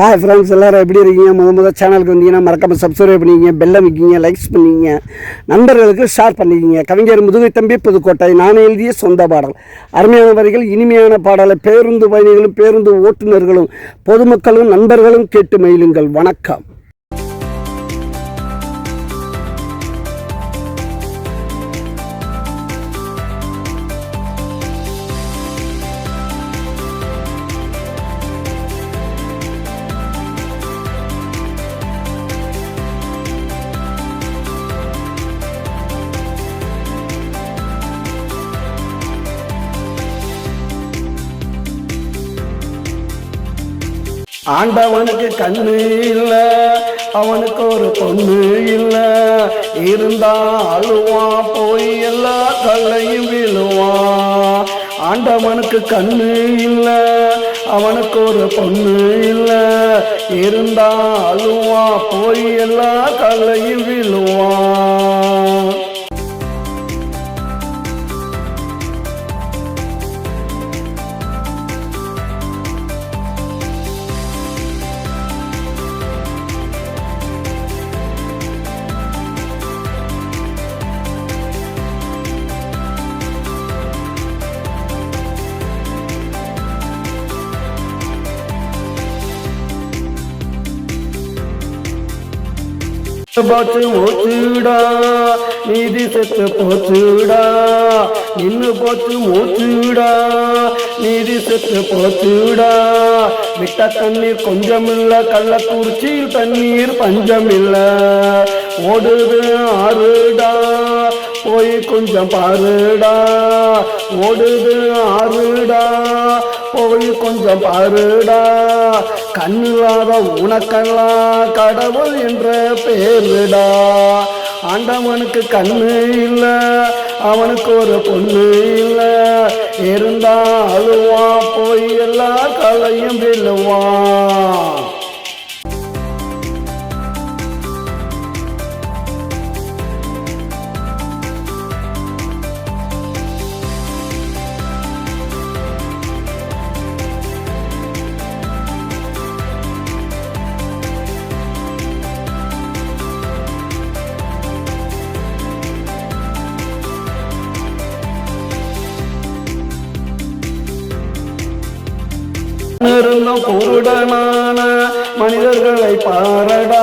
Hi friends, எல்லோரும் எப்படி இருக்கீங்க? முதல் சேனலுக்கு வந்தீங்கன்னா மறக்காமல் சப்ஸ்கிரைப் பண்ணிக்கிங்க, பெல் அமைக்கிங்க, லைக்ஸ் பண்ணிக்கிங்க, நண்பர்களுக்கு ஷேர் பண்ணிக்கிங்க. கவிஞர் முதுகை தம்பி புதுக்கோட்டை. நான் எழுதிய சொந்த பாடல். அருமையான வரிகள், இனிமையான பாடலை பேருந்து பயணிகளும் பேருந்து ஓட்டுநர்களும் பொதுமக்களும் நண்பர்களும் கேட்டு மகிழுங்கள். வணக்கம். ஆண்டவனுக்கு கண்ணு இல்ல, அவனுக்கு ஒரு பொண்ணு இல்ல, இருந்தா அழுவான், போய் எல்லா கல்லையும் விழுவான். ஆண்டவனுக்கு கண்ணு இல்ல, அவனுக்கு ஒரு பொண்ணு இல்ல, இருந்தா அழுவான், போய் எல்லா கல்லையும் விழுவான். போச்சு மூச்சுடா, நீதி செத்து போச்சுடா, நின்னு போச்சு மூச்சுடா, நீதி செத்து போச்சுடா. விட்ட தண்ணீர் கொஞ்சமில்ல, கள்ளக்குறிச்சியில் தண்ணீர் பஞ்சமில்ல. ஓடுது ஆறுடா, போய் கொஞ்சம் பாருடா. ஓடுது ஆறுடா, போய் கொஞ்சம் பாருடா. கண்ணில்லாத உனக்கெல்லாம் கடவுள் என்ற பேருடா. ஆண்டவனுக்கு கண்ணு இல்ல, அவனுக்கு ஒரு பொண்ணு இல்ல, இருந்தா அழுவான், போய் எல்லா கலையும் விழுவான். இருந்தும் குருடனான மனிதர்களை பாரடா,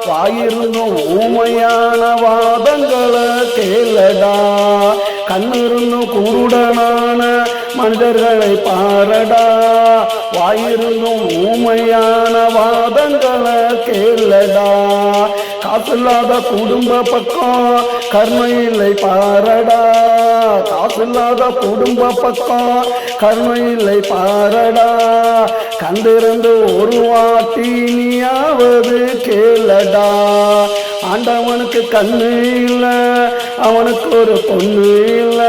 வாயிருந்தும் ஊமையான வாதங்களை கேளடா. கண்ணிருந்தும் குருடனான மனிதர்களை பாரடா, வாயிருந்தும் ஊமையான வாதங்களை கேளடா. காசில்லாத குடும்ப பக்கம் கருணை இல்லை பாரடா. காசில்லாத குடும்ப பக்கம் கருணை இல்லை பாரடா. கண்டிருந்து ஒரு வாட்டி நீயாவது கேளடா. ஆண்டவனுக்கு கண்ணு இல்ல, அவனுக்கு ஒரு பொண்ணு இல்ல,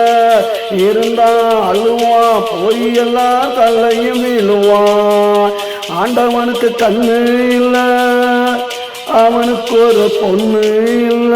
இருந்தா அழுவான், போய் எல்லா கல்லையும் விழுவான். ஆண்டவனுக்கு கண்ணு இல்ல, அவனுக்கு ஒரு பொண்ணு இல்ல.